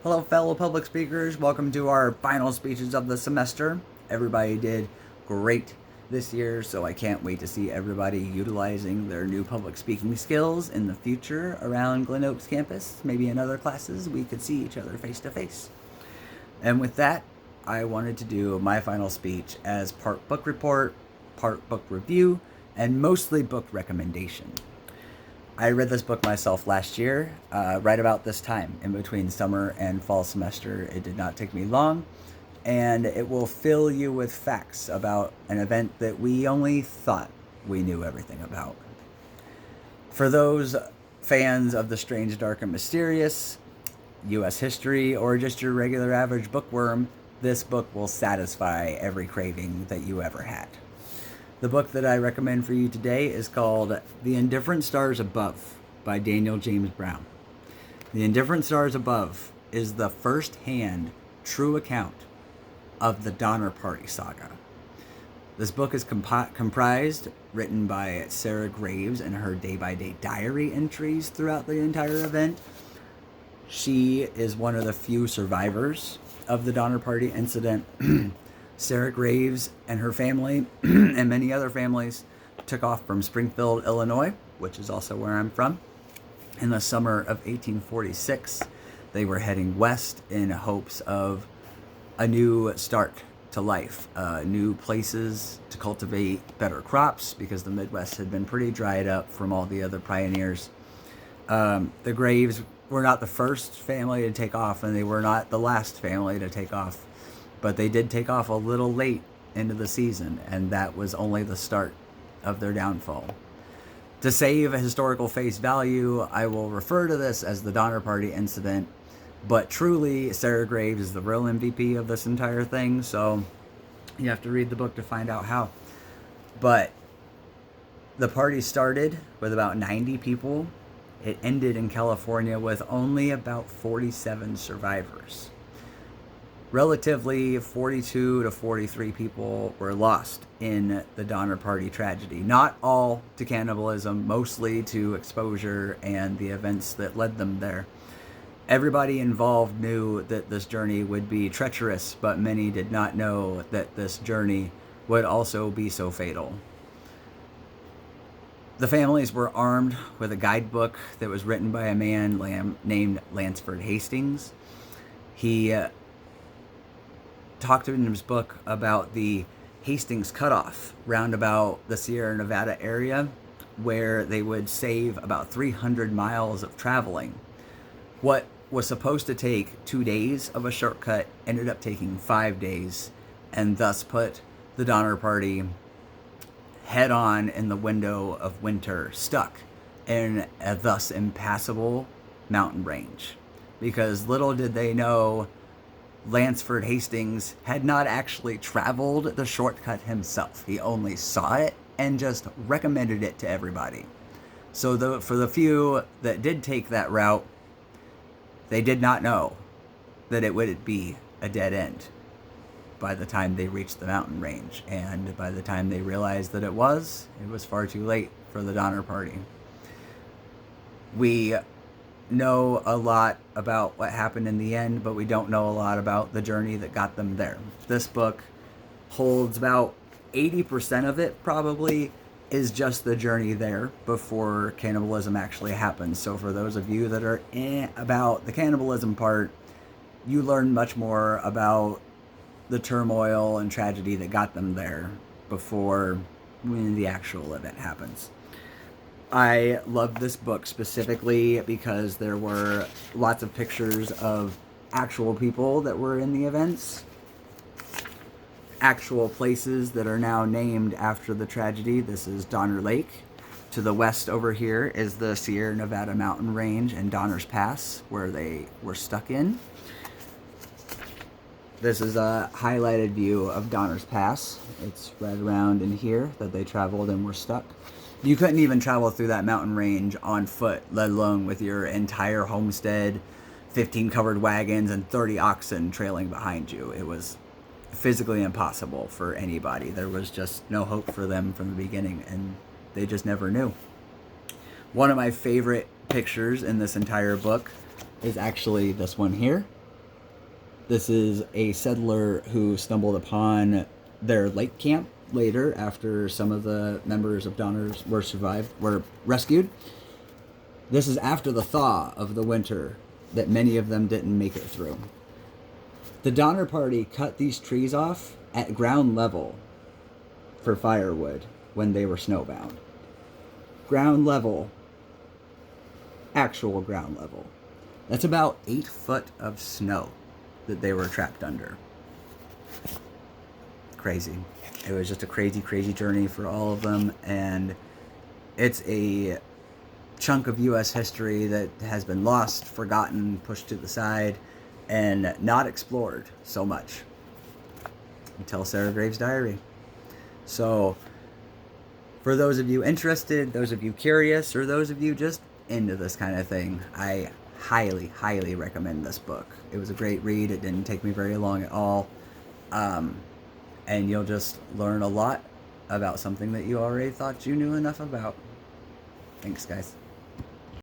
Hello, fellow public speakers. Welcome to our final speeches of the semester. Everybody did great this year, so I can't wait to see everybody utilizing their new public speaking skills in the future around Glen Oaks campus. Maybe in other classes, we could see each other face to face. And with that, I wanted to do my final speech as part book report, part book review, and mostly book recommendation. I read this book myself last year, right about this time, in between summer and fall semester. It did not take me long, and it will fill you with facts about an event that we only thought we knew everything about. For those fans of the strange, dark, and mysterious, U.S. history, or just your regular average bookworm, this book will satisfy every craving that you ever had. The book that I recommend for you today is called The Indifferent Stars Above by Daniel James Brown. The Indifferent Stars Above is the first-hand, true account of the Donner Party saga. This book is comprised, written by Sarah Graves in her day-by-day diary entries throughout the entire event. She is one of the few survivors of the Donner Party incident. Sarah Graves and her family and many other families took off from Springfield, Illinois, which is also where I'm from, in the summer of 1846. They were heading west in hopes of a new start to life, new places to cultivate better crops, because the Midwest had been pretty dried up from all the other pioneers. The Graves were not the first family to take off, and they were not the last family to take off. But they did take off a little late into the season, and that was only the start of their downfall. To save a historical face value, I will refer to this as the Donner Party incident, but truly, Sarah Graves is the real MVP of this entire thing, so you have to read the book to find out how. But the party started with about 90 people. It ended in California with only about 47 survivors. Relatively, 42 to 43 people were lost in the Donner Party tragedy. Not all to cannibalism, mostly to exposure and the events that led them there. Everybody involved knew that this journey would be treacherous, but many did not know that this journey would also be so fatal. The families were armed with a guidebook that was written by a man named Lansford Hastings. He talked in his book about the Hastings Cutoff roundabout the Sierra Nevada area, where they would save about 300 miles of traveling. What was supposed to take 2 days of a shortcut ended up taking 5 days, and thus put the Donner Party head on in the window of winter, stuck in a thus impassable mountain range. Because little did they know, Lansford Hastings had not actually traveled the shortcut himself. He only saw it and just recommended it to everybody. So for the few that did take that route, they did not know that it would be a dead end by the time they reached the mountain range. And by the time they realized that it was far too late for the Donner Party. We know a lot about what happened in the end, but we don't know a lot about the journey that got them there. This book holds about 80% of it, probably, is just the journey there before cannibalism actually happens. So for those of you that are about the cannibalism part, you learn much more about the turmoil and tragedy that got them there before when the actual event happens. I love this book specifically because there were lots of pictures of actual people that were in the events, actual places that are now named after the tragedy. This is Donner Lake. To the west over here is the Sierra Nevada mountain range and Donner's Pass, where they were stuck in. This is a highlighted view of Donner's Pass. It's right around in here that they traveled and were stuck. You couldn't even travel through that mountain range on foot, let alone with your entire homestead, 15 covered wagons, and 30 oxen trailing behind you. It was physically impossible for anybody. There was just no hope for them from the beginning, and they just never knew. One of my favorite pictures in this entire book is actually this one here. This is a settler who stumbled upon their lake camp later after some of the members of Donner's were rescued. This is after the thaw of the winter that many of them didn't make it through. The Donner Party cut these trees off at ground level for firewood when they were snowbound. Ground level. Actual ground level. That's about 8 foot of snow that they were trapped under. Crazy. It was just a crazy, crazy journey for all of them, and it's a chunk of U.S. history that has been lost, forgotten, pushed to the side, and not explored so much until Sarah Graves' diary. So, for those of you interested, those of you curious, or those of you just into this kind of thing, I highly, highly recommend this book. It was a great read. It didn't take me very long at all. And you'll just learn a lot about something that you already thought you knew enough about. Thanks, guys.